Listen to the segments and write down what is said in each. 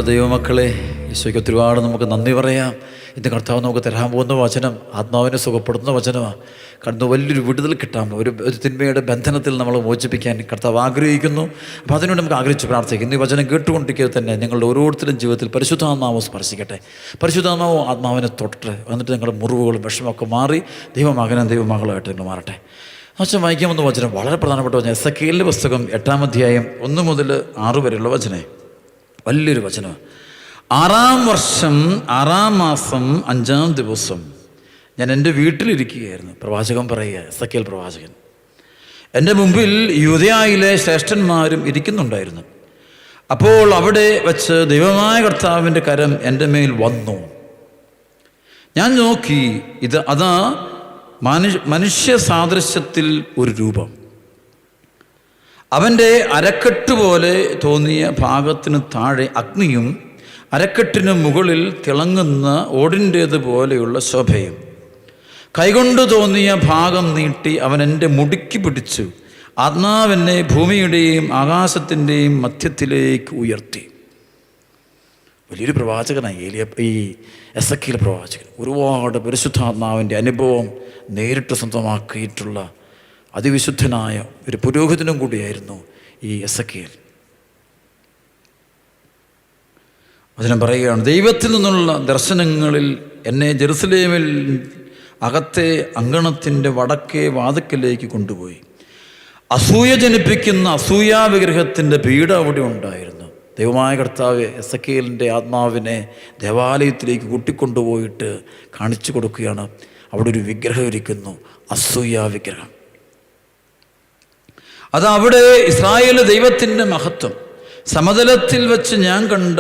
ദൈവമക്കളെ, ഈശോയ്ക്ക് ഒരുപാട് നമുക്ക് നന്ദി പറയാം. ഇന്ന് കർത്താവ് നമുക്ക് തരാൻ പോകുന്ന വചനം ആത്മാവിനെ സുഖപ്പെടുത്തുന്ന വചനമാണ്. കടന്ന് വലിയൊരു വിടുതൽ കിട്ടാൻ, ഒരു തിന്മയുടെ ബന്ധനത്തിൽ നമ്മൾ മോചിപ്പിക്കാൻ കർത്താവ് ആഗ്രഹിക്കുന്നു. അപ്പോൾ അതിനുവേണ്ടി നമുക്ക് ആഗ്രഹിച്ച് പ്രാർത്ഥിക്കും. ഇന്ന് ഈ വചനം കേട്ടുകൊണ്ടിരിക്കുക തന്നെ നിങ്ങളുടെ ഓരോരുത്തരും ജീവിതത്തിൽ പരിശുദ്ധാത്മാവ് സ്പർശിക്കട്ടെ. പരിശുദ്ധാത്മാവ് ആത്മാവിനെ തൊട്ട് വന്നിട്ട് നിങ്ങളുടെ മുറിവുകളും വിഷമമൊക്കെ മാറി ദൈവമകനും ദൈവമകളായിട്ട് നിങ്ങൾ മാറട്ടെ. വചനം വായിക്കാമെന്ന വചനം വളരെ പ്രധാനപ്പെട്ട വചനം. എസെക്കിയേലിൻ്റെ പുസ്തകം 8-ാം അധ്യായം 1 മുതൽ 6 വരെയുള്ള വചനം. വലിയൊരു വചനം. 6-ാം വർഷം 6-ാം മാസം 5-ാം ദിവസം ഞാൻ എൻ്റെ വീട്ടിലിരിക്കുകയായിരുന്നു. പ്രവാചകൻ പറയുക, എസെക്കിയേൽ പ്രവാചകൻ. എൻ്റെ മുമ്പിൽ യൂദയായിലെ ശ്രേഷ്ഠന്മാരും ഇരിക്കുന്നുണ്ടായിരുന്നു. അപ്പോൾ അവിടെ വച്ച് ദൈവമായ കർത്താവിൻ്റെ കരം എൻ്റെ മേൽ വന്നു. ഞാൻ നോക്കി, അതാ മനുഷ്യ സാദൃശ്യത്തിൽ ഒരു രൂപം. അവൻ്റെ അരക്കെട്ട് പോലെ തോന്നിയ ഭാഗത്തിന് താഴെ അഗ്നിയും അരക്കെട്ടിന് മുകളിൽ തിളങ്ങുന്ന ഓടിൻ്റേത് പോലെയുള്ള ശോഭയും. കൈകൊണ്ട് തോന്നിയ ഭാഗം നീട്ടി അവൻ എൻ്റെ മുടുക്കി പിടിച്ചു. ആത്മാവെന്നെ ഭൂമിയുടെയും ആകാശത്തിൻ്റെയും മധ്യത്തിലേക്ക് ഉയർത്തി. വലിയൊരു പ്രവാചകനായി ഈ എസെക്കിയേൽ പ്രവാചകൻ. ഒരുപാട് പരിശുദ്ധാത്മാവിൻ്റെ അനുഭവം നേരിട്ട് സ്വന്തമാക്കിയിട്ടുള്ള അതിവിശുദ്ധനായ ഒരു പുരോഹിതനും കൂടിയായിരുന്നു ഈ എസെക്കിയേൽ. വചനം പറയുകയാണ്, ദൈവത്തിൽ നിന്നുള്ള ദർശനങ്ങളിൽ എന്നെ ജെറുസലേമിൽ അകത്തെ അങ്കണത്തിൻ്റെ വടക്കേ വാതിക്കലേക്ക് കൊണ്ടുപോയി. അസൂയ ജനിപ്പിക്കുന്ന അസൂയാ വിഗ്രഹത്തിൻ്റെ പീഠ അവിടെ ഉണ്ടായിരുന്നു. ദൈവമായ കർത്താവ് എസെക്കിയേലിൻ്റെ ആത്മാവിനെ ദേവാലയത്തിലേക്ക് കൂട്ടിക്കൊണ്ടുപോയിട്ട് കാണിച്ചു കൊടുക്കുകയാണ്. അവിടെ ഒരു വിഗ്രഹം ഇരിക്കുന്നു, അസൂയാ വിഗ്രഹം. അത് അവിടെ ഇസ്രായേൽ ദൈവത്തിൻ്റെ മഹത്വം സമതലത്തിൽ വെച്ച് ഞാൻ കണ്ട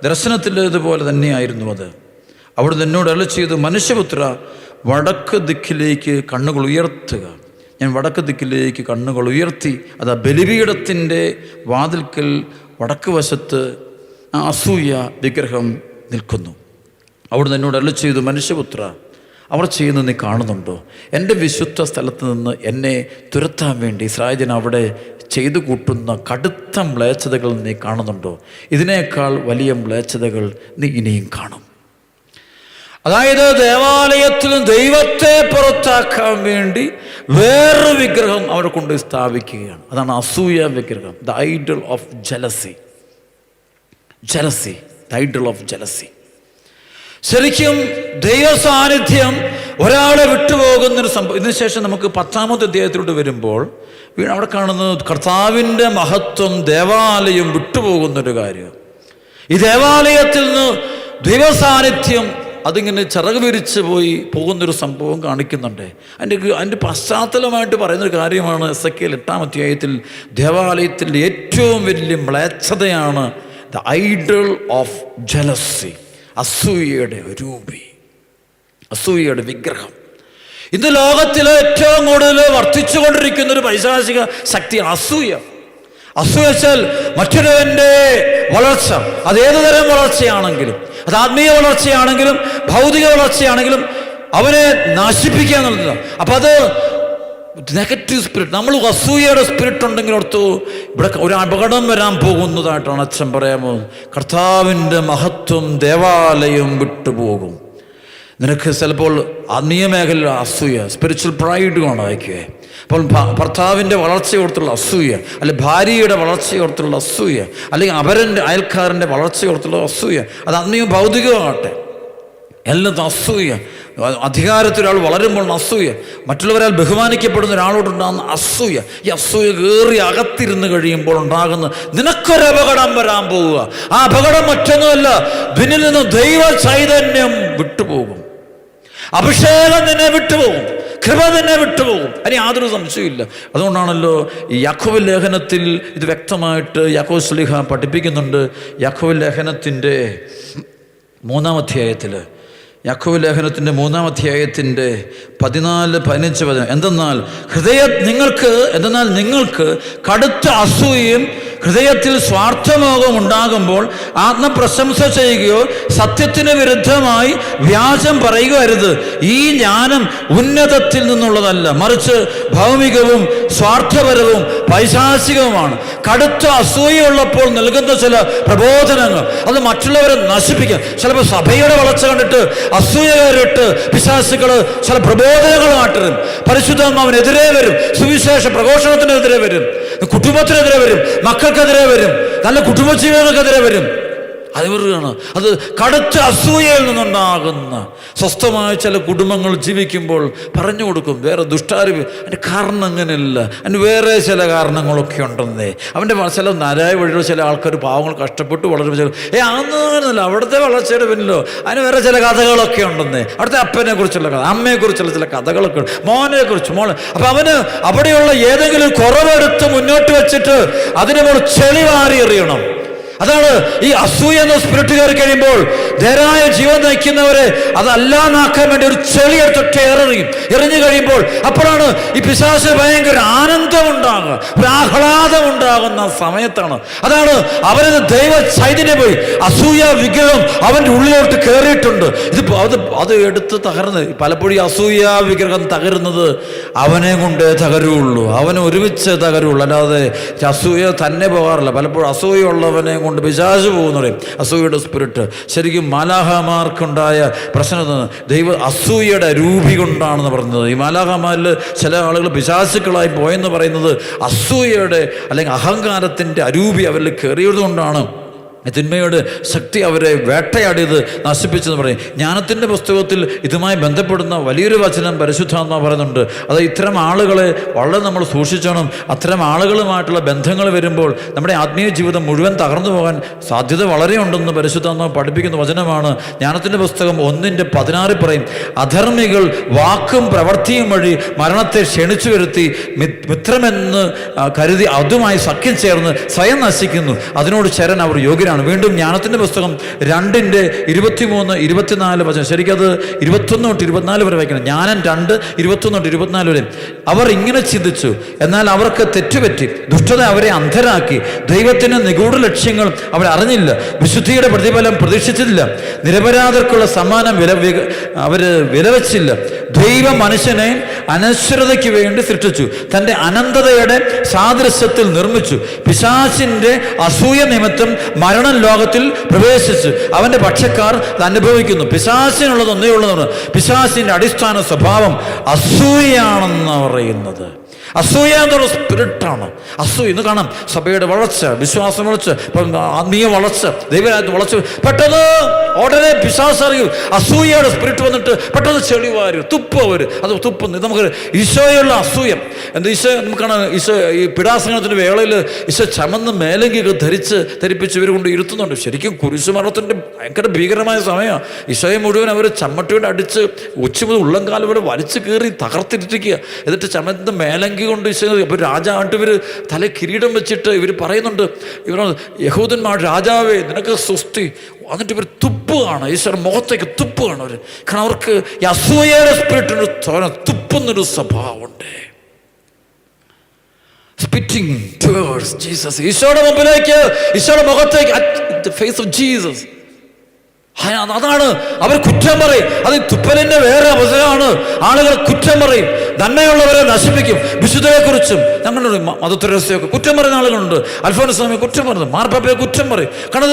ദർശനത്തിലേതുപോലെ തന്നെയായിരുന്നു അത്. അവിടുന്ന് എന്നോട് അരുളി ചെയ്തു, മനുഷ്യപുത്ര, വടക്ക് ദിക്കിലേക്ക് കണ്ണുകൾ ഉയർത്തുക. ഞാൻ വടക്ക് ദിക്കിലേക്ക് കണ്ണുകൾ ഉയർത്തി. അത് ബലിപീഠത്തിൻ്റെ വാതിൽക്കൽ വടക്ക് വശത്ത് ആ അസൂയ വിഗ്രഹം നിൽക്കുന്നു. അവിടുന്ന് എന്നോട് അരുളി ചെയ്തു, മനുഷ്യപുത്ര, അവർ ചെയ്യുന്നത് നീ കാണുന്നുണ്ടോ? എൻ്റെ വിശുദ്ധ സ്ഥലത്ത് നിന്ന് എന്നെ തുരത്താൻ വേണ്ടി ഇസ്രായേലിന് അവിടെ ചെയ്തു കൂട്ടുന്ന കടുത്ത മ്ലേച്ഛതകൾ നീ കാണുന്നുണ്ടോ? ഇതിനേക്കാൾ വലിയ മ്ലേച്ഛതകൾ നീ ഇനിയും കാണും. അതായത് ദേവാലയത്തിൽ ദൈവത്തെ പുറത്താക്കാൻ വേണ്ടി വേറൊരു വിഗ്രഹം അവിടെ കൊണ്ട് സ്ഥാപിക്കുകയാണ്. അതാണ് അസൂയ വിഗ്രഹം. The idol of jealousy. The idol of jealousy. ശരിക്കും ദൈവ സാന്നിധ്യം ഒരാളെ വിട്ടുപോകുന്നൊരു സംഭവം. ഇതിനുശേഷം നമുക്ക് 10-ാമത്തെ അധ്യായത്തിലൂടെ വരുമ്പോൾ അവിടെ കാണുന്നത് കർത്താവിൻ്റെ മഹത്വം ദേവാലയം വിട്ടുപോകുന്നൊരു കാര്യം. ഈ ദേവാലയത്തിൽ നിന്ന് ദൈവ സാന്നിധ്യം അതിങ്ങനെ ചിറക് വിരിച്ച് പോകുന്നൊരു സംഭവം കാണിക്കുന്നുണ്ട്. അതിൻ്റെ പശ്ചാത്തലമായിട്ട് പറയുന്നൊരു കാര്യമാണ് എസെക്കിയേൽ 8-ാം അധ്യായത്തിൽ ദേവാലയത്തിൻ്റെ ഏറ്റവും വലിയ മ്ലേച്ഛതയാണ് ദ ഐഡൽ ഓഫ് ജലസി. അസൂയയുടെ രൂപി, അസൂയയുടെ വിഗ്രഹം. ഇന്ന് ലോകത്തിലെ ഏറ്റവും കൂടുതൽ വർദ്ധിച്ചുകൊണ്ടിരിക്കുന്ന ഒരു പൈശാചിക ശക്തിയാണ് അസൂയ. അസൂയ വെച്ചാൽ മറ്റൊരുവൻ്റെ വളർച്ച, അതേതു തരം വളർച്ചയാണെങ്കിലും, അത് ആത്മീയ വളർച്ചയാണെങ്കിലും ഭൗതിക വളർച്ചയാണെങ്കിലും അവനെ നശിപ്പിക്കുക എന്നുള്ളതാണ്. അപ്പം അത് നെഗറ്റീവ് സ്പിരിറ്റ്. നമ്മൾ അസൂയയുടെ സ്പിരിറ്റ് ഉണ്ടെങ്കിൽ ഓർത്തു ഇവിടെ ഒരു അപകടം വരാൻ പോകുന്നതായിട്ടാണ് അച്ഛൻ പറയാൻ പോകുന്നത്. കർത്താവിൻ്റെ മഹത്വം ദേവാലയം വിട്ടുപോകും. നിനക്ക് ചിലപ്പോൾ ആത്മീയ മേഖലയിൽ അസൂയ, സ്പിരിച്വൽ പ്രൈഡ് കൊണ്ടായിരിക്കുക. അപ്പോൾ ഭർത്താവിൻ്റെ വളർച്ചയോർത്തുള്ള അസൂയ, അല്ലെങ്കിൽ ഭാര്യയുടെ വളർച്ചയോർത്തുള്ള അസൂയ, അല്ലെങ്കിൽ അയൽക്കാരൻ്റെ വളർച്ചയോർത്തുള്ള അസൂയ, അത് ആത്മീയ ഭൗതികമാകട്ടെ, എല്ലാത്തും അസൂയ. അധികാരത്തിൽ ഒരാൾ വളരുമ്പോൾ അസൂയ, മറ്റുള്ളവരാൽ ബഹുമാനിക്കപ്പെടുന്ന ഒരാളോടുണ്ടാകുന്ന അസൂയ. ഈ അസൂയ കയറി അകത്തിരുന്ന് കഴിയുമ്പോൾ ഉണ്ടാകുന്ന നിനക്കൊരപകടം വരാൻ പോവുക. ആ അപകടം മറ്റൊന്നുമല്ല, ഇതിൽ നിന്ന് ദൈവ ചൈതന്യം വിട്ടുപോകും, അഭിഷേകം നിന്നെ വിട്ടുപോകും, കൃപ നിന്നെ വിട്ടുപോകും. അതിന് യാതൊരു സംശയമില്ല. അതുകൊണ്ടാണല്ലോ ഈ യാക്കോബ് ലേഖനത്തിൽ ഇത് വ്യക്തമായിട്ട് യാക്കോബ് ശ്ലീഹ പഠിപ്പിക്കുന്നുണ്ട്. യാക്കോബ് ലേഖനത്തിൻ്റെ 3-ാം അധ്യായത്തിൽ, യാക്കോബ് ലേഖനത്തിൻ്റെ 3-ാം അധ്യായത്തിൻ്റെ 14-15 എന്തെന്നാൽ നിങ്ങൾക്ക് കടുത്ത അസൂയയും ഹൃദയത്തിൽ സ്വാർത്ഥമോഹം ഉണ്ടാകുമ്പോൾ ആത്മപ്രശംസ ചെയ്യുകയോ സത്യത്തിന് വിരുദ്ധമായി വ്യാജം പറയുകയോ അരുത്. ഈ ജ്ഞാനം ഉന്നതത്തിൽ നിന്നുള്ളതല്ല, മറിച്ച് ഭൗമികവും സ്വാർത്ഥപരവും പൈശാചികവുമാണ്. കടുത്ത അസൂയുള്ളപ്പോൾ നൽകുന്ന ചില പ്രബോധനങ്ങൾ അത് മറ്റുള്ളവരെ നശിപ്പിക്കാം. ചിലപ്പോൾ സഭയുടെ വളർച്ച കണ്ടിട്ട് അസൂയകാരിട്ട് പിശാചുക്കൾ ചില പ്രബോധനങ്ങൾ മാറ്റരും. പരിശുദ്ധാത്മാവിനെതിരെ വരും, സുവിശേഷ പ്രഘോഷണത്തിനെതിരെ വരും, കുടുംബത്തിനെതിരെ വരും, മക്കൾക്കെതിരെ വരും, നല്ല കുടുംബജീവികൾക്കെതിരെ വരും. അതിവരാണ് അത് കടുത്ത അസൂയയിൽ നിന്നുണ്ടാകുന്ന. സ്വസ്ഥമായ ചില കുടുംബങ്ങൾ ജീവിക്കുമ്പോൾ പറഞ്ഞു കൊടുക്കും വേറെ ദുഷ്ടാരൂപി, അതിൻ്റെ കാരണം അങ്ങനെയല്ല, അതിന് വേറെ ചില കാരണങ്ങളൊക്കെ ഉണ്ടെന്നേ. അവൻ്റെ ചില നാരായ വഴിയോ ചില ആൾക്കാർ പാവങ്ങൾ കഷ്ടപ്പെട്ട് വളരുമ്പോൾ അങ്ങനെയല്ല, അവിടുത്തെ വളർച്ചയുടെ പിന്നിലോ അതിന് വേറെ ചില കഥകളൊക്കെ ഉണ്ടെന്നേ. അവിടുത്തെ അപ്പനെ കുറിച്ചുള്ള കഥ, അമ്മയെക്കുറിച്ചുള്ള ചില കഥകളൊക്കെ ഉണ്ട്, മോനെ കുറിച്ച് മോളെ. അപ്പം അവന് അവിടെയുള്ള ഏതെങ്കിലും കുറവെടുത്ത് മുന്നോട്ട് വെച്ചിട്ട് അതിനെ നമ്മൾ ചെളി വാരി എറിയണം. അതാണ് ഈ അസൂയ എന്ന സ്പിരിറ്റ് കയറി കഴിയുമ്പോൾ ധേരായ ജീവൻ നയിക്കുന്നവരെ അതല്ലാന്നാക്കാൻ വേണ്ടി ഒരു ചെളിയെടുത്തിട്ട് എറിഞ്ഞു കഴിയുമ്പോൾ അപ്പോഴാണ് ഈ പിശാചിന് ഭയങ്കര ആനന്ദം ഉണ്ടാകുക, ഒരു ആഹ്ലാദം ഉണ്ടാകുന്ന സമയത്താണ്. അതാണ് അവരത് ദൈവ ചൈതന്യം പോയി അസൂയ വിഗ്രഹം അവൻ്റെ ഉള്ളിലോട്ട് കയറിയിട്ടുണ്ട്. അത് എടുത്ത് തകർന്ന് പലപ്പോഴും ഈ അസൂയ വിഗ്രഹം തകരുന്നത് അവനെ കൊണ്ടേ തകരുള്ളൂ, അവന് ഒരുമിച്ച് തകരുള്ളൂ, അല്ലാതെ അസൂയ തന്നെ പോകാറില്ല. പലപ്പോഴും അസൂയുള്ളവനെ കൊണ്ട് പിശാച് പോകുന്നു പറയും. അസൂയയുടെ സ്പിരിറ്റ് ശരിക്കും മാലാഹമാർക്കുണ്ടായ പ്രശ്നം ദൈവ അസൂയയുടെ രൂപി കൊണ്ടാണെന്ന് പറയുന്നത്. ഈ മാലാഹമാരിൽ ചില ആളുകൾ പിശാചുക്കളായി പോയെന്ന് പറയുന്നത് അസൂയയുടെ അല്ലെങ്കിൽ അഹങ്കാരത്തിൻ്റെ അരൂപി അവരിൽ കയറിയത് കൊണ്ടാണ്. തിന്മയുടെ ശക്തി അവരെ വേട്ടയാടിയത് നശിപ്പിച്ചെന്ന് പറയും. ജ്ഞാനത്തിൻ്റെ പുസ്തകത്തിൽ ഇതുമായി ബന്ധപ്പെടുന്ന വലിയൊരു വചനം പരിശുദ്ധാത്മാവ് പറയുന്നുണ്ട്. അത് ഇത്തരം ആളുകളെ വളരെ നമ്മൾ സൂക്ഷിച്ചോണം. അത്തരം ആളുകളുമായിട്ടുള്ള ബന്ധങ്ങൾ വരുമ്പോൾ നമ്മുടെ ആത്മീയ ജീവിതം മുഴുവൻ തകർന്നു പോകാൻ സാധ്യത വളരെ ഉണ്ടെന്ന് പരിശുദ്ധാത്മാവ് പഠിപ്പിക്കുന്ന വചനമാണ്. ജ്ഞാനത്തിൻ്റെ പുസ്തകം 1:16 പറയും, അധർമ്മികൾ വാക്കും പ്രവൃത്തിയും വഴി മരണത്തെ ക്ഷണിച്ചു വരുത്തി മിത്രമെന്ന് കരുതി അതുമായി സഖ്യം ചേർന്ന് സ്വയം നശിക്കുന്നു. അതിനോട് ചേരാൻ അവർ യോഗ്യരാണ്. വീണ്ടും ജ്ഞാനത്തിൻ്റെ പുസ്തകം 2:23-24 വചനം, ശരിക്കത് 21-24 വരെ വായിക്കണം. ജ്ഞാനം 2:21-24 വരെ. അവർ ഇങ്ങനെ ചിന്തിച്ചു, എന്നാൽ അവർക്ക് തെറ്റുപറ്റി, ദുഷ്ടത അവരെ അന്ധരാക്കി, ദൈവത്തിൻ്റെ നിഗൂഢ ലക്ഷ്യങ്ങൾ അവർ അറിഞ്ഞില്ല, വിശുദ്ധിയുടെ പ്രതിഫലം പ്രതീക്ഷിച്ചില്ല, നിരപരാധർക്കുള്ള സമ്മാനം അവർ വിലവച്ചില്ല. ദൈവം മനുഷ്യനെ അനശ്വരതയ്ക്ക് വേണ്ടി സൃഷ്ടിച്ചു, തൻ്റെ അനന്തതയുടെ സാദൃശ്യത്തിൽ നിർമ്മിച്ചു. പിശാചിൻ്റെ അസൂയ നിമിത്തം മരണം ലോകത്തിൽ പ്രവേശിച്ചു, അവൻ്റെ പക്ഷക്കാർ അനുഭവിക്കുന്നു. പിശാചിനുള്ളത് ഒന്നേ ഉള്ളതാണ്. പിശാചിൻ്റെ അടിസ്ഥാന സ്വഭാവം അസൂയയാണെന്ന് പറയുന്നത്. അസൂയ എന്നുള്ള സ്പിരിറ്റാണ്. അസൂയ ഇന്ന് കാണാം, സഭയുടെ വളർച്ച, വിശ്വാസം വളർച്ച, ആത്മീയ വളർച്ച, ദൈവരാജ്യത്തെ വളർച്ച, പെട്ടെന്ന് ഉടനെ പിശാച് അറിയും. അസൂയയുടെ സ്പിരിറ്റ് വന്നിട്ട് പെട്ടെന്ന് ചെളിവാരും തുപ്പവർ. അത് തുപ്പുന്നു. നമുക്ക് ഈശോയുള്ള അസൂയം എന്താ? ഈശോ നമുക്കാണ് ഈശോ ഈ പിടാസനത്തിൻ്റെ വേളയിൽ ഈശോ ചമന്ന് മേലങ്കികൾ ധരിപ്പിച്ച് ഇവർ കൊണ്ട് ഇരുത്തുന്നുണ്ട്. ശരിക്കും കുരിശുമരണത്തിൻ്റെ ഭയങ്കര ഭീകരമായ സമയമാണ്. ഈശോയെ മുഴുവൻ അവർ ചമ്മട്ടിയോടെ അടിച്ച് ഉച്ച മുതൽ ഉള്ളംകാലം വരെ വലിച്ചു കയറി തകർത്തിരിക്കുക. എന്നിട്ട് ചമന്ന് മേലങ്കി കൊണ്ട് ഈശോ ഇപ്പോൾ രാജാവായിട്ട് ഇവർ തല കിരീടം വെച്ചിട്ട് ഇവർ പറയുന്നുണ്ട്, ഇവർ യഹൂദന്മാർ രാജാവേ നിനക്ക് സ്വസ്തി. എന്നിട്ട് ഇവർ തുപ്പുകയാണ്, ഈശ്വര മുഖത്തേക്ക് തുപ്പുകയാണ് അവർ. കാരണം അവർക്ക് ഈ അസൂയയുടെ സ്പിരിറ്റിന് തുപ്പുന്നൊരു സ്വഭാവമുണ്ട്. സ്പിറ്റിംഗ് ടുവേർഡ്സ് ജീസസ്, ഈശോയുടെ മുമ്പിലേക്ക്, ഈശോയുടെ മുഖത്തേക്ക്, at the face of Jesus. അതാണ് അവർ കുറ്റം പറയും. അത് തുപ്പലിൻ്റെ വേറെ അവസരമാണ്. ആളുകൾ കുറ്റം പറയും, നന്മയുള്ളവരെ നശിപ്പിക്കും. വിശുദ്ധയെക്കുറിച്ചും ഞങ്ങളുടെ മദർതെരേസയൊക്കെ കുറ്റം പറയുന്ന ആളുകളുണ്ട്. അൽഫോൻസാമിയെ കുറ്റം പറയുന്നത്, മാർപ്പാപ്പയെ കുറ്റം പറയും. കാരണം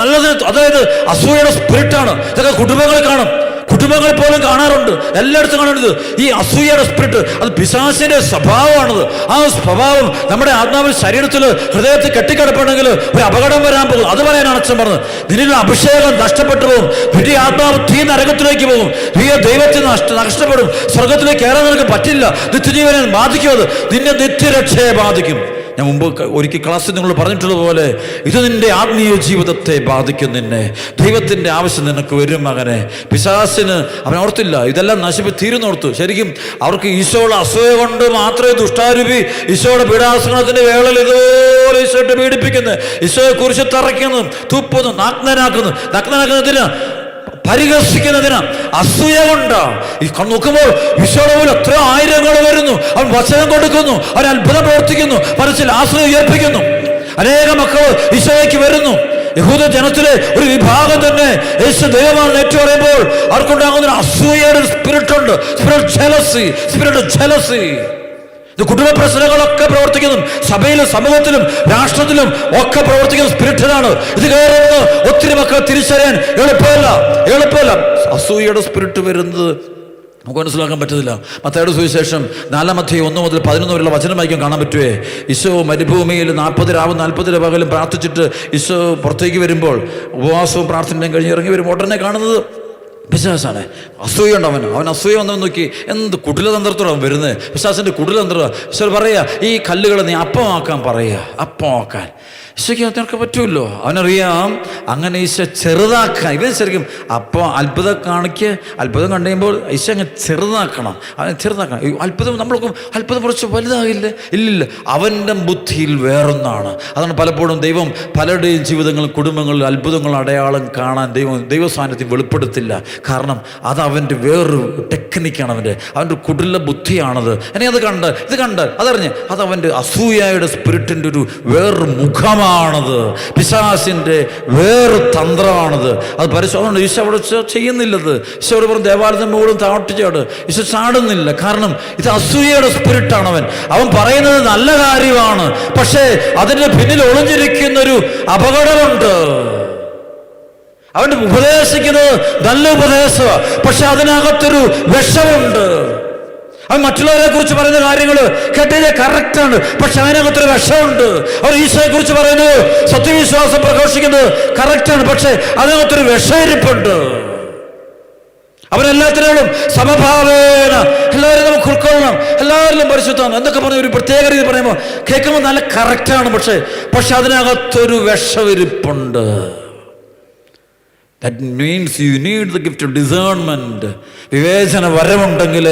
നല്ലത്, അതായത് അസൂയയുടെ സ്പിരിറ്റാണ്. ഇതൊക്കെ കുടുംബങ്ങളിൽ കാണും, കുടുംബങ്ങൾ പോലും കാണാറുണ്ട്, എല്ലായിടത്തും കാണുന്നത് ഈ അസൂയയുടെ സ്പിരിറ്റ്. അത് പിശാചിന്റെ സ്വഭാവമാണത്. ആ സ്വഭാവം നമ്മുടെ ആത്മാവിൽ, ശരീരത്തിൽ, ഹൃദയത്തിൽ കെട്ടിക്കിടപ്പുണ്ടെങ്കിൽ ഒരു അപകടം വരാൻ പോകും. അത് പറയാനാണ് അച്ഛൻ പറഞ്ഞത്. നിന്നിലുള്ള അഭിഷേകം നഷ്ടപ്പെട്ടു പോകും, നിന്റെ ആത്മാവ് തീ നരകത്തിലേക്ക് പോകും, നീ ദൈവത്തിന് നഷ്ടപ്പെടും, സ്വർഗത്തിലേക്ക് കയറാൻ നിനക്ക് പറ്റില്ല, നിത്യജീവനെ ബാധിക്കും, അത് നിന്നെ നിത്യരക്ഷയെ ബാധിക്കും. ഞാൻ മുമ്പ് ഒരിക്കൽ ക്ലാസ്സിൽ നിങ്ങൾ പറഞ്ഞിട്ടുള്ളതുപോലെ ഇത് നിന്റെ ആത്മീയ ജീവിതത്തെ ബാധിക്കും. നിന്നെ ദൈവത്തിൻ്റെ ആവശ്യം നിനക്ക് വരും മകനെ. പിശാചിന് അവൻ ഓർത്തില്ല, ഇതെല്ലാം തീരുന്നോർത്തു. ശരിക്കും അവർക്ക് ഈശോയുടെ അസൂയ കൊണ്ട് മാത്രമേ ദുഷ്ടാരൂപി ഈശോയുടെ പീഡാസനത്തിൻ്റെ വേളയിൽ ഇതുപോലെ ഈശോയെ പീഡിപ്പിക്കുന്നത്, ഈശോയെ കുറിച്ച് തറയ്ക്കുന്നു, തുപ്പുന്നു, നഗ്നനാക്കുന്നതിന് പരിഹസിക്കുന്നതിന്, അസൂയ കൊണ്ട്. ഈ നോക്കുമ്പോൾ ഈശോയുടെ മുമ്പിൽ എത്ര ആയിരങ്ങൾ വരുന്നു. അവൻ വചനം കൊടുക്കുന്നു, അവൻ അത്ഭുതം പ്രവർത്തിക്കുന്നു, മനസ്സിൽ ആശ്രയം ഉയർപ്പിക്കുന്നു. അനേക മക്കൾ ഈശോയ്ക്ക് വരുന്നു. യഹൂദ ജനത്തിലെ ഒരു വിഭാഗം തന്നെ യേശു ദൈവമാണെന്ന് ഏറ്റുപറയുമ്പോൾ അവർക്കുണ്ടാകുന്ന അസൂയയുടെ സ്പിരിറ്റ് ഉണ്ട്. Spirit jealousy. ഇത് കുടുംബ പ്രശ്നങ്ങളൊക്കെ പ്രവർത്തിക്കുന്നു. സഭയിലും സമൂഹത്തിലും രാഷ്ട്രത്തിലും ഒക്കെ പ്രവർത്തിക്കുന്ന സ്പിരിറ്റിലാണ്. ഇത് കയറുന്നത് ഒത്തിരി മക്കൾ തിരിച്ചറിയാൻ എളുപ്പമല്ല. അസൂയയുടെ സ്പിരിറ്റ് വരുന്നത് നമുക്ക് മനസ്സിലാക്കാൻ പറ്റത്തില്ല. മത്തായിയുടെ സുവിശേഷം 4-ാം അധ്യായം 1 മുതൽ 11 വരെയുള്ള വചനം വായിക്കാൻ കാണാൻ പറ്റുമേ. ഈശോ മരുഭൂമിയിൽ 40 രാവും 40 പകലും പ്രാർത്ഥിച്ചിട്ട് ഈശോ പുറത്തേക്ക് വരുമ്പോൾ, ഉപവാസവും പ്രാർത്ഥനയും കഴിഞ്ഞ് ഇറങ്ങി വരുമ്പോൾ ഉടനെ കാണുന്നത് പിശാചാണ്. അസൂയുണ്ട് അവൻ അസൂയ വന്നവൻ നോക്കി എന്ത് കുടിലതന്ത്രത്തോടെ അവൻ വരുന്നത്. പിശാചിൻ്റെ കുടിലതന്ത്രം. ഈശോ പറയുക, ഈ കല്ലുകൾ നീ അപ്പമാക്കാൻ പറയുക. അപ്പമാക്കാൻ ഈശോയ്ക്ക് നിനക്ക് പറ്റുമല്ലോ. അവനറിയാം അങ്ങനെ ഈശോ ചെറുതാക്കാൻ. ഇവൻ ശരിക്കും അപ്പം അത്ഭുതം അത്ഭുതം കണ്ടു കഴിയുമ്പോൾ ഈശോ അങ്ങ് ചെറുതാക്കണം. അവനെ ചെറുതാക്കണം. അത്ഭുതം നമ്മൾക്കും അത്ഭുതം കുറച്ച് വലുതാകില്ല. ഇല്ലില്ല, അവൻ്റെ ബുദ്ധിയിൽ വേറൊന്നാണ്. അതാണ് പലപ്പോഴും ദൈവം പലരുടെയും ജീവിതങ്ങളും കുടുംബങ്ങളിൽ അത്ഭുതങ്ങൾ അടയാളം കാണാൻ ദൈവ സാന്നിധ്യം വെളിപ്പെടുത്തില്ല. കാരണം അത് അവൻ്റെ വേറൊരു ടെക്നിക്കാണ്. അവൻ്റെ കുടില ബുദ്ധിയാണത്. എന്നെ ഇത് കണ്ട് അതറിഞ്ഞ് അത് അവൻ്റെ അസൂയയുടെ സ്പിരിറ്റിൻ്റെ ഒരു വേറൊരു മുഖമാണത്. പിശാചിൻ്റെ വേറൊരു തന്ത്രമാണത്. അത് പരിശോധന ഈശോ അവിടെ ചെയ്യുന്നില്ലത്. ഈശോ അവിടെ പറഞ്ഞ് ദേവാലയത്തിന് മുകളിൽ താട്ടിച്ചാട്. ഈശോ ചാടുന്നില്ല. കാരണം ഇത് അസൂയയുടെ സ്പിരിറ്റാണ്. അവൻ പറയുന്നത് നല്ല കാര്യമാണ്, പക്ഷേ അതിൻ്റെ പിന്നിൽ ഒളിഞ്ഞിരിക്കുന്നൊരു അപകടമുണ്ട്. അവൻ്റെ ഉപദേശിക്കുന്നത് നല്ല ഉപദേശമാണ്, പക്ഷെ അതിനകത്തൊരു വിഷമുണ്ട്. അവൻ മറ്റുള്ളവരെ കുറിച്ച് പറയുന്ന കാര്യങ്ങൾ കേട്ടത് കറക്റ്റാണ്, പക്ഷെ അതിനകത്തൊരു വിഷമുണ്ട്. അവർ ഈശോയെ കുറിച്ച് പറയുന്നത് സത്യവിശ്വാസം പ്രഘോഷിക്കുന്നത് കറക്റ്റാണ്, പക്ഷെ അതിനകത്തൊരു വിഷയിരിപ്പുണ്ട്. അവരെല്ലാത്തിനോടും സമഭാവേന എല്ലാവരും നമുക്ക് ഉൾക്കൊള്ളണം, എല്ലാവരിലും പരിശുദ്ധമാണ് എന്നൊക്കെ പറഞ്ഞ ഒരു പ്രത്യേക രീതി പറയുമ്പോൾ കേൾക്കുമ്പോൾ നല്ല കറക്റ്റാണ്, പക്ഷെ അതിനകത്തൊരു വിഷവിരിപ്പുണ്ട്. That means you need the gift of discernment. വിവേചന വരമുണ്ടെങ്കിൽ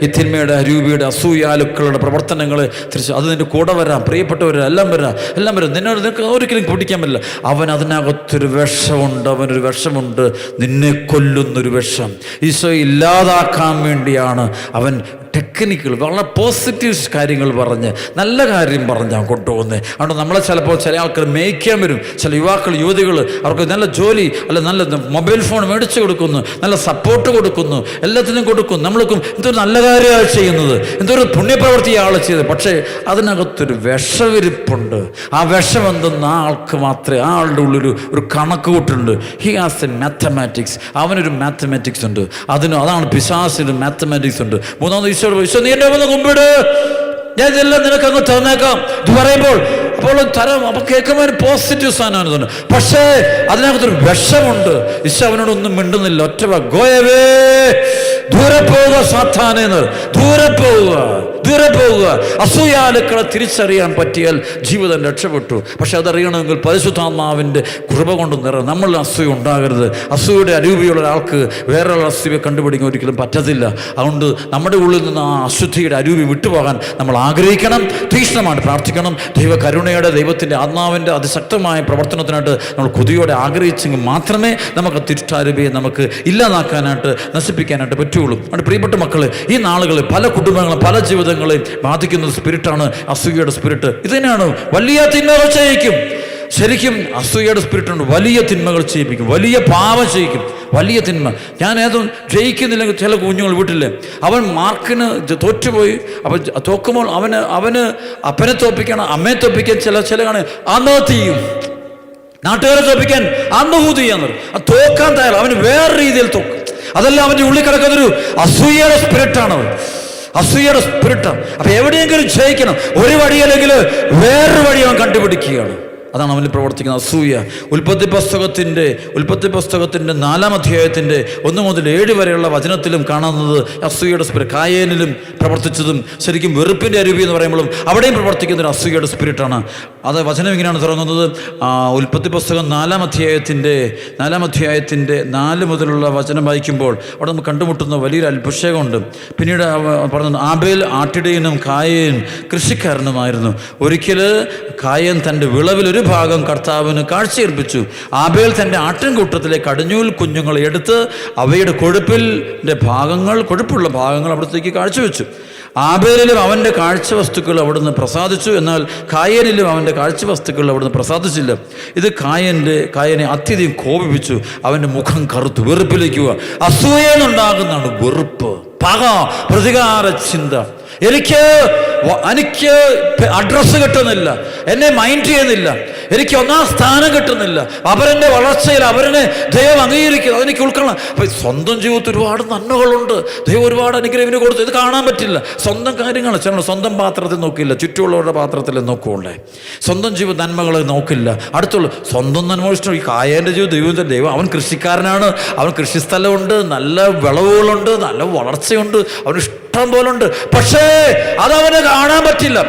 ഈ തിന്മയുടെ അരൂപിയുടെ അസൂയാലുക്കളുടെ പ്രവർത്തനങ്ങളെ തിരിച്ച് അത് നിന്റെ കൂടെ വരാം. പ്രിയപ്പെട്ടവരെല്ലാം വരാം. നിനക്ക് ഒരിക്കലും പിടിക്കാൻ പറ്റില്ല. അതിനകത്തൊരു വിഷമുണ്ട്. അവനൊരു വിഷമുണ്ട്, നിന്നെ കൊല്ലുന്നൊരു വിഷം. ഈശോ ഇല്ലാതാക്കാൻ വേണ്ടിയാണ് അവൻ ടെക്നിക്കുകൾ, വളരെ പോസിറ്റീവ് കാര്യങ്ങൾ പറഞ്ഞ് നല്ല കാര്യം പറഞ്ഞാൽ കൊണ്ടുപോകുന്നത്. അതുകൊണ്ട് നമ്മളെ ചിലപ്പോൾ ചില ആൾക്കാർ മേയ്ക്കാൻ വരും. ചില യുവാക്കൾ യുവതികൾ അവർക്ക് നല്ല ജോലി അല്ല നല്ല മൊബൈൽ ഫോൺ മേടിച്ച് കൊടുക്കുന്നു, നല്ല സപ്പോർട്ട് കൊടുക്കുന്നു, എല്ലാത്തിനും കൊടുക്കുന്നു. നമ്മൾക്കും എന്തൊരു നല്ല കാര്യമാണ് ചെയ്യുന്നത്, എന്തൊരു പുണ്യപ്രവൃത്തിയാണ് ചെയ്തത്. പക്ഷേ അതിനകത്തൊരു വിഷവിരിപ്പുണ്ട്. ആ വിഷം എന്തെന്ന് ആ ആൾക്ക് മാത്രമേ, ആ ആളുടെ ഉള്ളൊരു കണക്ക് കൂട്ടുണ്ട്. He has a mathematics. അവനൊരു മാത്തമാറ്റിക്സ് ഉണ്ട്. അതാണ് പിശാചിന് മാത്തമാറ്റിക്സ് ഉണ്ട്. മൂന്നാമത് ഈശോ നീ എന്നെ വന്ന് കുമ്പിട്, ഞാൻ ഇതെല്ലാം നിനക്ക് അങ്ങ് തന്നേക്കാം. ഇത് പറയുമ്പോൾ അപ്പോൾ കേൾക്കുമ്പോൾ ഒരു പോസിറ്റീവ് സാധനമാണ് തോന്നുന്നു. പക്ഷേ അതിനകത്തൊരു വിഷമുണ്ട്. ഈശോ അവനോടൊന്നും മിണ്ടുന്നില്ല. ഒറ്റ ഗോയവേ, ദൂരെ പോവുക സാത്താനേന്ന്, ദൂരെ പോവുക. അസൂയാലുക്കളെ തിരിച്ചറിയാൻ പറ്റിയാൽ ജീവിതം രക്ഷപ്പെട്ടു. പക്ഷെ അതറിയണമെങ്കിൽ പരിശുദ്ധാത്മാവിൻ്റെ കൃപ കൊണ്ട് നമ്മൾ അസൂയ ഉണ്ടാകരുത്. അസൂയയുടെ അരൂപിയുള്ള ഒരാൾക്ക് വേറൊരു അസൂയ കണ്ടുപിടിക്കാൻ ഒരിക്കലും പറ്റത്തില്ല. അതുകൊണ്ട് നമ്മുടെ ഉള്ളിൽ നിന്ന് ആ അശുദ്ധിയുടെ അരൂപി വിട്ടുപോകാൻ നമ്മൾ ആഗ്രഹിക്കണം, തീക്ഷ്ണമായിട്ട് പ്രാർത്ഥിക്കണം. ദൈവകരുണയുടെ, ദൈവത്തിൻ്റെ ആത്മാവിൻ്റെ അതിശക്തമായ പ്രവർത്തനത്തിനായിട്ട് നമ്മൾ കൊതിയോടെ ആഗ്രഹിച്ചെങ്കിൽ മാത്രമേ നമുക്ക് തിരുഷ്ടാരൂപിയെ നമുക്ക് ഇല്ലാതാക്കാനായിട്ട്, നശിപ്പിക്കാനായിട്ട് പറ്റുള്ളൂ. അതുകൊണ്ട് പ്രിയപ്പെട്ട മക്കളെ, ഈ നാളുകളിൽ പല കുടുംബങ്ങളും പല ജീവിതങ്ങളെയും ബാധിക്കുന്ന സ്പിരിറ്റാണ് അസൂയയുടെ സ്പിരിറ്റ്. ഇത് തന്നെയാണ് വലിയ തിന്മകൾ ചെയ്യിക്കും. ശരിക്കും അസൂയയുടെ സ്പിരിറ്റുണ്ട്. വലിയ തിന്മകൾ ചെയ്യിപ്പിക്കും, വലിയ പാപം ചെയ്യിക്കും, വലിയ തിന്മ. ഞാൻ ഏതും ജയിക്കുന്നില്ലെങ്കിൽ ചില കുഞ്ഞുങ്ങൾ വീട്ടില്ലേ, അവൻ മാർക്കിന് തോറ്റുപോയി. അപ്പം തോക്കുമ്പോൾ അവന് അപ്പനെ തോപ്പിക്കണം, അമ്മയെ തോപ്പിക്കാൻ ചില കാണും ആത്മഹത്യ ചെയ്യും. നാട്ടുകാരെ തോപ്പിക്കാൻ ആത്മഹൂതി ചെയ്യാൻ തോക്കാൻ തയ്യാറ്. അവന് വേറെ രീതിയിൽ തോക്കും. അതെല്ലാം അവൻ്റെ ഉള്ളിൽ കിടക്കുന്നൊരു അസൂയയുടെ സ്പിരിറ്റാണ്. അസൂയയുടെ സ്പിരിറ്റാണ്. അപ്പം എവിടെയെങ്കിലും ജയിക്കണം, ഒരു വഴിയല്ലെങ്കിൽ വേറൊരു വഴി അവൻ കണ്ടുപിടിക്കുകയാണ്. അതാണ് അവനിൽ പ്രവർത്തിക്കുന്ന അസൂയ. ഉൽപ്പത്തി പുസ്തകത്തിൻ്റെ 4-ാം അധ്യായത്തിൻ്റെ 1 മുതൽ 7 വരെയുള്ള വചനത്തിലും കാണുന്നത് അസൂയയുടെ സ്പിരിറ്റ്. കായേനിലും പ്രവർത്തിച്ചതും ശരിക്കും വെറുപ്പിൻ്റെ അരൂപി എന്ന് പറയുമ്പോഴും അവിടെയും പ്രവർത്തിക്കുന്ന ഒരു അസൂയയുടെ സ്പിരിറ്റാണ്. അത് വചനം ഇങ്ങനെയാണ് തുടങ്ങുന്നത്. ഉൽപ്പത്തി പുസ്തകം 4-ാം അധ്യായത്തിൻ്റെ 4 മുതലുള്ള വചനം വായിക്കുമ്പോൾ അവിടെ നമുക്ക് കണ്ടുമുട്ടുന്ന വലിയൊരു അത്ഭിഷേകമുണ്ട്. പിന്നീട് പറഞ്ഞു, ആബേൽ ആട്ടിടയനും കായേൻ കൃഷിക്കാരനുമായിരുന്നു. ഒരിക്കൽ കായേൻ തൻ്റെ വിളവിൽ ഒരു ഭാഗം കർത്താവിന് കാഴ്ചയർപ്പിച്ചു. ആബേൽ തൻ്റെ ആട്ടിൻകൂട്ടത്തിലെ കടിഞ്ഞൂൽ കുഞ്ഞുങ്ങളെ എടുത്ത് അവയുടെ കൊഴുപ്പുള്ള ഭാഗങ്ങൾ അവിടത്തേക്ക് കാഴ്ചവെച്ചു. ആബേലിലും അവൻ്റെ കാഴ്ചവസ്തുക്കൾ അവിടുന്ന് പ്രസാദിച്ചു, എന്നാൽ കായനിലും അവൻ്റെ കാഴ്ചവസ്തുക്കൾ അവിടുന്ന് പ്രസാദിച്ചില്ല. ഇത് കായനെ അത്യധികം കോപിപ്പിച്ചു. അവൻ്റെ മുഖം കറുത്തു. വെറുപ്പിലേക്കുക, അസൂയെന്നുണ്ടാകുന്നതാണ് വെറുപ്പ്, പക, പ്രതികാര ചിന്ത. എനിക്ക് അഡ്രസ്സ് കിട്ടുന്നില്ല, എന്നെ മൈൻഡ് ചെയ്യുന്നില്ല, എനിക്ക് ഒന്നാം സ്ഥാനം കിട്ടുന്നില്ല, അവരെൻ്റെ വളർച്ചയിൽ അവരെ ദൈവം അംഗീകരിക്കുന്നു, അതെനിക്ക് ഉൾക്കൊള്ളാം. അപ്പം സ്വന്തം ജീവിതത്തിൽ ഒരുപാട് നന്മകളുണ്ട്, ദൈവം ഒരുപാട് അനുഗ്രഹം കൊടുത്തു. ഇത് കാണാൻ പറ്റില്ല. സ്വന്തം കാര്യങ്ങൾ ചില സ്വന്തം പാത്രത്തിൽ നോക്കില്ല, ചുറ്റുമുള്ളവരുടെ പാത്രത്തിൽ നോക്കുകൊണ്ടേ സ്വന്തം ജീവിത നന്മകൾ നോക്കില്ല. അടുത്തുള്ള സ്വന്തം നന്മ ഇഷ്ടം. ഈ കായൻ്റെ ദൈവം അവൻ കൃഷിക്കാരനാണ്, അവൻ കൃഷിസ്ഥലമുണ്ട്, നല്ല വിളവുകളുണ്ട്, നല്ല വളർച്ചയുണ്ട്, അവന് ഇഷ്ടം പോലുണ്ട്. പക്ഷേ അതവന് കാണാൻ പറ്റില്ല.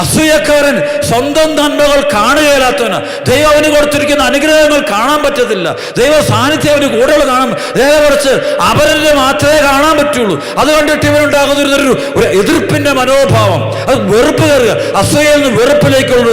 അസൂയക്കാരൻ സ്വന്തം നന്മകൾ കാണുകയില്ലാത്തവന് ദൈവം അവന് കൊടുത്തിരിക്കുന്ന അനുഗ്രഹങ്ങൾ കാണാൻ പറ്റത്തില്ല. ദൈവ സാന്നിധ്യം അവന് കൂടുതൽ കാണാൻ, ദൈവമറിച്ച് അവരെ മാത്രമേ കാണാൻ പറ്റുള്ളൂ. അത് കണ്ടിട്ട് ഇവനുണ്ടാകുന്ന ഒരു എതിർപ്പിന്റെ മനോഭാവം, അത് വെറുപ്പ് കയറുക. അസൂയയിൽ നിന്ന് വെറുപ്പിലേക്കുള്ള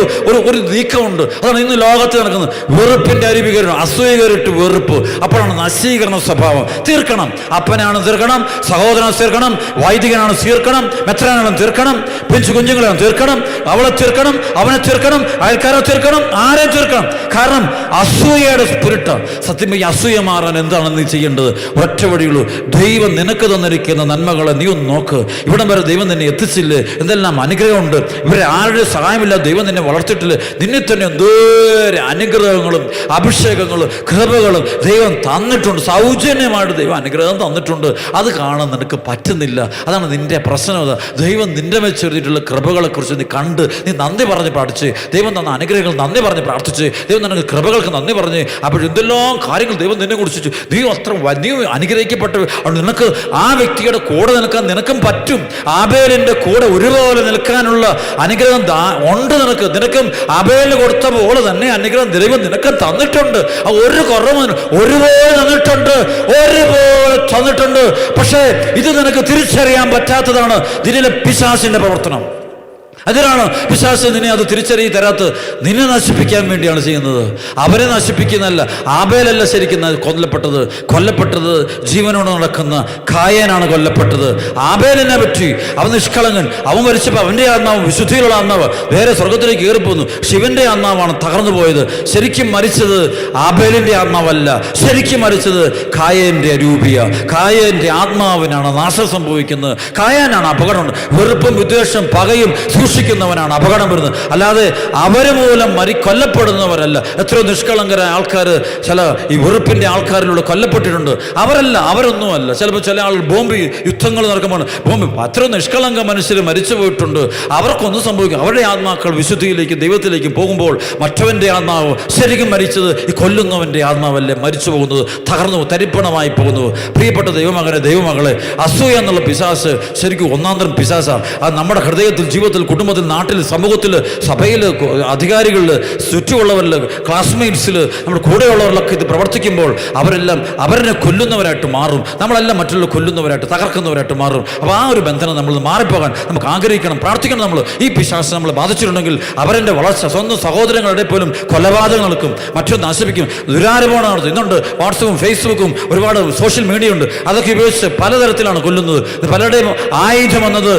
ഒരു നീക്കമുണ്ട്. അതാണ് ഇന്ന് ലോകത്ത് നടക്കുന്നത്. വെറുപ്പിന്റെ അരുവികരണം, അസൂയ കയറിയിട്ട് വെറുപ്പ്. അപ്പോഴാണ് നശീകരണ സ്വഭാവം. തീർക്കണം, അപ്പനാണ് തീർക്കണം, സഹോദരനെ തീർക്കണം, വൈദികനാണ് തീർക്കണം, മെത്രാനാണ് തീർക്കണം, പിഞ്ചു കുഞ്ഞുങ്ങളാണ് തീർക്കണം, അവളെ തീർക്കണം, അവനെ തീർക്കണം, അയൽക്കാരെ തീർക്കണം, ആരെയും തീർക്കണം. കാരണം അസൂയയുടെ സ്പിരിറ്റ്. സത്യം ഈ അസൂയ മാറാൻ എന്താണ് നീ ചെയ്യേണ്ടത്? ഒറ്റ വഴിയുള്ളൂ. ദൈവം നിനക്ക് തന്നിരിക്കുന്ന നന്മകളെ നീ ഒന്ന് നോക്ക്. ഇവിടം വരെ ദൈവം നിന്നെ എത്തിച്ചില്ലേ? എന്തെല്ലാം അനുഗ്രഹമുണ്ട്. ഇവരെ ആരുടെ സഹായമില്ല, ദൈവം നിന്നെ വളർത്തിയിട്ടില്ല. നിന്നെ തന്നെ എന്തോരം അനുഗ്രഹങ്ങളും അഭിഷേകങ്ങളും കൃപകളും ദൈവം തന്നിട്ടുണ്ട്. സൗജന്യമായിട്ട് ദൈവം അനുഗ്രഹം തന്നിട്ടുണ്ട്. അത് കാണാൻ നിനക്ക് പറ്റുന്നില്ല. അതാണ് നിന്റെ പ്രശ്നം. ദൈവം നിന്റെ വെച്ചെറിഞ്ഞിട്ടുള്ള കൃപകളെ കുറിച്ച് നീ കണ്ട് നീ നന്ദി പറഞ്ഞ് പ്രാർത്ഥിച്ച്, ദൈവം തന്ന അനുഗ്രഹങ്ങൾ നന്ദി പറഞ്ഞ് പ്രാർത്ഥിച്ച്, ദൈവം നിനക്ക് കൃപകൾക്ക് നന്ദി പറഞ്ഞ്, അപ്പോൾ എന്തെല്ലാം കാര്യങ്ങൾ ദൈവം നിന്നെ കുറിച്ച്. നീ അത്ര നീ അനുഗ്രഹിക്കപ്പെട്ട നിനക്ക് ആ വ്യക്തിയുടെ കൂടെ നിൽക്കാൻ നിനക്കും പറ്റും. ആബേലിൻ്റെ കൂടെ ഒരുപോലെ നിൽക്കാനുള്ള അനുഗ്രഹം ഉണ്ട് നിനക്കും. ആബേലിന് കൊടുത്ത പോലെ തന്നെ അനുഗ്രഹം ദൈവം നിനക്ക് തന്നിട്ടുണ്ട്. ഒരു കുറവ് ഒരുപോലെ തന്നിട്ടുണ്ട്. പക്ഷേ ഇത് നിനക്ക് തിരിച്ചറിയാൻ പറ്റാത്തതാണ് ഇതിലെ പിശാചിന്റെ പ്രവർത്തനം. അതിനാണ് പിശാച് നിന്നെ അത് തിരിച്ചറിയി തരാത്ത്. നിന്നെ നശിപ്പിക്കാൻ വേണ്ടിയാണ് ചെയ്യുന്നത്, അവരെ നശിപ്പിക്കുന്നതല്ല. ആബേലല്ല ശരിക്കും കൊല്ലപ്പെട്ടത് ജീവനോട് നടക്കുന്ന കായനാണ് കൊല്ലപ്പെട്ടത്. ആബേലിനെ പറ്റി അവൻ നിഷ്കളങ്കൻ. അവൻ മരിച്ചപ്പോൾ അവൻ്റെ ആത്മാവ്, വിശുദ്ധിയിലുള്ള ആത്മാവ് വേറെ സ്വർഗത്തിലേക്ക് കയറിപ്പോന്നു. ശിവന്റെ ആത്മാവാണ് തകർന്നു പോയത്. ശരിക്കും മരിച്ചത് ആബേലിൻ്റെ ആത്മാവല്ല, ശരിക്കും മരിച്ചത് കായൻ്റെ രൂപിയ. കായൻ്റെ ആത്മാവിനാണ് നാശം സംഭവിക്കുന്നത്. കായനാണ് അപകടം. വെറുപ്പും വിദ്വേഷം പകയും സൂക്ഷിക്കുന്നവനാണ് അപകടം വരുന്നത്. അല്ലാതെ അവര് മൂലം കൊല്ലപ്പെടുന്നവരല്ല. എത്രയോ നിഷ്കളങ്കരായ ആൾക്കാർ ചില ഈ വെറുപ്പിന്റെ ആൾക്കാരിലൂടെ കൊല്ലപ്പെട്ടിട്ടുണ്ട്. അവരൊന്നുമല്ല. ചിലപ്പോൾ ചില ആൾ ബോംബ് യുദ്ധങ്ങൾ നടക്കുമ്പോൾ അത്ര നിഷ്കളങ്ക മനുഷ്യർ മരിച്ചു പോയിട്ടുണ്ട്. അവർക്കൊന്നും സംഭവിക്കും. അവരുടെ ആത്മാക്കൾ വിശുദ്ധിയിലേക്കും ദൈവത്തിലേക്കും പോകുമ്പോൾ മറ്റവന്റെ ആത്മാവ് ശരിക്കും മരിച്ചത് ഈ കൊല്ലുന്നവന്റെ ആത്മാവല്ലേ മരിച്ചു പോകുന്നത്, തകർന്നു തരിപ്പണമായി പോകുന്നത്. പ്രിയപ്പെട്ട ദൈവമകളെ, അസൂയ എന്നുള്ള പിശാച് ശരിക്കും ഒന്നാന്തരം പിശാചാണ്. അത് നമ്മുടെ ഹൃദയത്തിൽ, ജീവിതത്തിൽ, കുടുംബത്തിൽ, നാട്ടിൽ, സമൂഹത്തിൽ, സഭയിൽ, അധികാരികളിൽ, ചുറ്റുമുള്ളവരിൽ, ക്ലാസ്മേറ്റ്സിൽ, നമ്മുടെ കൂടെയുള്ളവരിലൊക്കെ ഇത് പ്രവർത്തിക്കുമ്പോൾ അവരെല്ലാം അവരെ കൊല്ലുന്നവരായിട്ട് മാറും. നമ്മളെല്ലാം മറ്റുള്ള കൊല്ലുന്നവരായിട്ട്, തകർക്കുന്നവരായിട്ട് മാറും. അപ്പോൾ ആ ഒരു ബന്ധനം നമ്മൾ മാറിപ്പോകാൻ നമുക്ക് ആഗ്രഹിക്കണം, പ്രാർത്ഥിക്കണം. നമ്മൾ ഈ പിശാച് നമ്മളെ ബാധിച്ചിട്ടുണ്ടെങ്കിൽ അവരുടെ വളർച്ച, സ്വന്തം സഹോദരങ്ങളുടെ പോലും കൊലപാതകം നടക്കും, മറ്റൊന്ന് നശിപ്പിക്കും, ദുരാരോപണം നടത്തും. ഇന്നുണ്ട് വാട്സപ്പും ഫേസ്ബുക്കും ഒരുപാട് സോഷ്യൽ മീഡിയ ഉണ്ട്. അതൊക്കെ ഉപയോഗിച്ച് പലതരത്തിലാണ് കൊല്ലുന്നത്. പലരുടെയും ആയുധം വന്നത്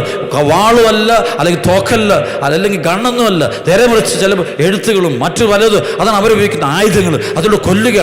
വാളുമല്ല, അല്ലെങ്കിൽ തോക്കല്ല, അല്ലെങ്കിൽ ഗണ്ണൊന്നുമല്ല, നേരെ മറിച്ച് ചില എഴുത്തുകളും മറ്റു പലതും. അതാണ് അവരുപയോഗിക്കുന്ന ആയുധങ്ങൾ. അതുകൊണ്ട് കൊല്ലുക.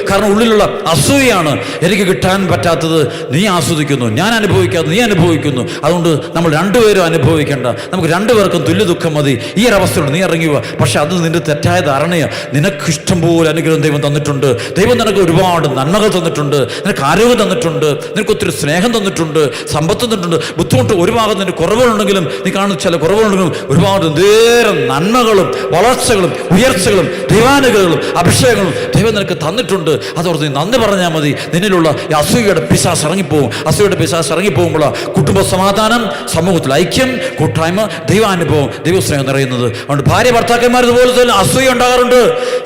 കാരണം ഉള്ളിലുള്ള അസൂയാണ്. എനിക്ക് കിട്ടാൻ പറ്റാത്തത് നീ ആസ്വദിക്കുന്നു, ഞാൻ അനുഭവിക്കാത്തത് നീ അനുഭവിക്കുന്നു. അതുകൊണ്ട് നമ്മൾ രണ്ടുപേരും അനുഭവിക്കേണ്ട, നമുക്ക് രണ്ടുപേർക്കും തുല്യ ദുഃഖം മതി. ഈ ഒരവസ്ഥയോട് നീ ഇറങ്ങുക. പക്ഷെ അത് നിന്റെ തെറ്റായ ധാരണയാണ്. നിനക്ക് ഇഷ്ടം പോലെ അനുഗ്രഹം ദൈവം തന്നിട്ടുണ്ട്. ദൈവം നിനക്ക് ഒരുപാട് നന്മകൾ തന്നിട്ടുണ്ട്. നിനക്ക് ആരോഗ്യം തന്നിട്ടുണ്ട്, നിനക്ക് ഒത്തിരി സ്നേഹം തന്നിട്ടുണ്ട്, സമ്പത്ത് തന്നിട്ടുണ്ട്. ബുദ്ധിമുട്ട് ഒരു ഭാഗം നിന്റെ കുറവുകളുണ്ടെങ്കിലും, നീ കാണുന്ന ചില കുറവുകളുണ്ടെങ്കിലും ഒരുപാട് നേരം നന്മകളും വളർച്ചകളും ഉയർച്ചകളും ദൈവാനുഗ്രഹങ്ങളും അഭിഷേകങ്ങളും ദൈവം നിനക്ക് തന്നിട്ടുണ്ട്. അതോർത്ത് നീ നന്ദി പറഞ്ഞാൽ മതി. നിന്നിലുള്ള ഈ അസൂയയുടെ പിശാച് ഇറങ്ങിപ്പോവും. അസൂയയുടെ പിശാച് ഇറങ്ങിപ്പോകുമ്പോൾ കുടുംബ സമാധാനം, സമൂഹത്തിൽ ഐക്യം, കൂട്ടായ്മ, ദൈവാനുഭവം, ദൈവസ്നേഹം നിറയുന്നത്. അതുകൊണ്ട് ഭാര്യ ഭർത്താക്കന്മാർ ഇതുപോലെ തന്നെ അസൂയ ഉണ്ടാകാറുണ്ട്,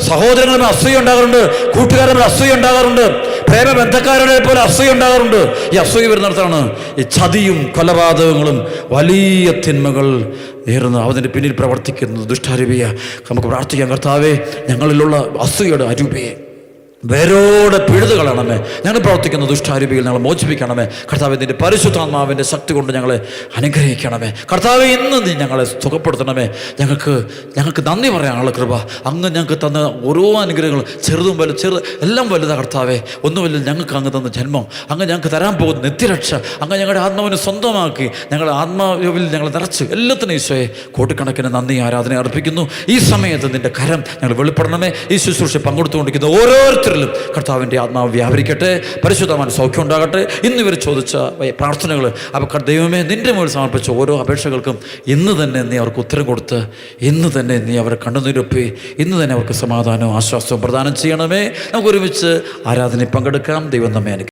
സഹോദരങ്ങളും അസൂയ ഉണ്ടാകാറുണ്ട്, കൂട്ടുകാരും അസൂയ ഉണ്ടാകാറുണ്ട്, പ്രേമബന്ധക്കാരുടെ പോലെ അസൂയ ഉണ്ടാകാറുണ്ട്. ഈ അസൂയ വരുന്നിടത്താണ് ഈ ചതിയും കൊലപാതകങ്ങളും വലിയ തിന്മകൾ ഏറുന്നു. അതിൻ്റെ പിന്നിൽ പ്രവർത്തിക്കുന്നത് ദുഷ്ടാരൂപിയ. നമുക്ക് പ്രാർത്ഥിക്കാം. കർത്താവേ, ഞങ്ങളിലുള്ള അസൂയയുടെ അരൂപിയെ വേരോടെ പിഴുതു കളയണമേ. ഞങ്ങൾ പ്രവർത്തിക്കുന്ന ദുഷ്ടാരൂപികൾ ഞങ്ങളെ മോചിപ്പിക്കണമേ. കർത്താവേ, നിൻ്റെ പരിശുദ്ധാത്മാവിൻ്റെ ശക്തി കൊണ്ട് ഞങ്ങളെ അനുഗ്രഹിക്കണമേ. കർത്താവേ, ഇന്ന് നീ ഞങ്ങളെ സുഖപ്പെടുത്തണമേ. ഞങ്ങൾക്ക് നന്ദി പറയാനുള്ള കൃപ, അങ്ങ് ഞങ്ങൾക്ക് തന്ന ഓരോ അനുഗ്രഹങ്ങളും ചെറുതും എല്ലാം വലുതാ കർത്താവേ. ഒന്നുമില്ല, ഞങ്ങൾക്ക് അങ്ങ് തന്ന ജന്മം, അങ്ങ് ഞങ്ങൾക്ക് തരാൻ പോകുന്ന നിത്യരക്ഷ, അങ്ങ് ഞങ്ങളുടെ ആത്മാവിനെ സ്വന്തമാക്കി ഞങ്ങളുടെ ആത്മാവിൽ ഞങ്ങൾ നിറച്ച് എല്ലാത്തിനും ഈശോയെ കോടിക്കണക്കിന് നന്ദി ആരാധന അർപ്പിക്കുന്നു. ഈ സമയത്ത് നിൻ്റെ കരം ഞങ്ങൾ വെളിപ്പെടണമേ. ഈ ശുശ്രൂഷ പങ്കെടുത്തുകൊണ്ടിരിക്കുന്ന ഓരോരുത്തരും കർത്താവിൻ്റെ ആത്മാവ് വ്യാപരിക്കട്ടെ. പരിശുദ്ധമായ സൗഖ്യം ഉണ്ടാകട്ടെ. ഇന്ന് ഇവർ ചോദിച്ച പ്രാർത്ഥനകൾ അവർ ദൈവമേ നിൻ്റെ മുകളിൽ സമർപ്പിച്ച ഓരോ അപേക്ഷകൾക്കും ഇന്ന് തന്നെ നീ അവർക്ക് ഉത്തരം കൊടുത്ത്, ഇന്ന് തന്നെ നീ അവരെ കണ്ണുനീരൊപ്പി, ഇന്ന് തന്നെ അവർക്ക് സമാധാനവും ആശ്വാസവും പ്രദാനം ചെയ്യണമേ. നമുക്ക് ഒരുമിച്ച് ആരാധനയിൽ പങ്കെടുക്കാം. ദൈവം നമ്മെ അനുഗ്രഹിക്കട്ടെ.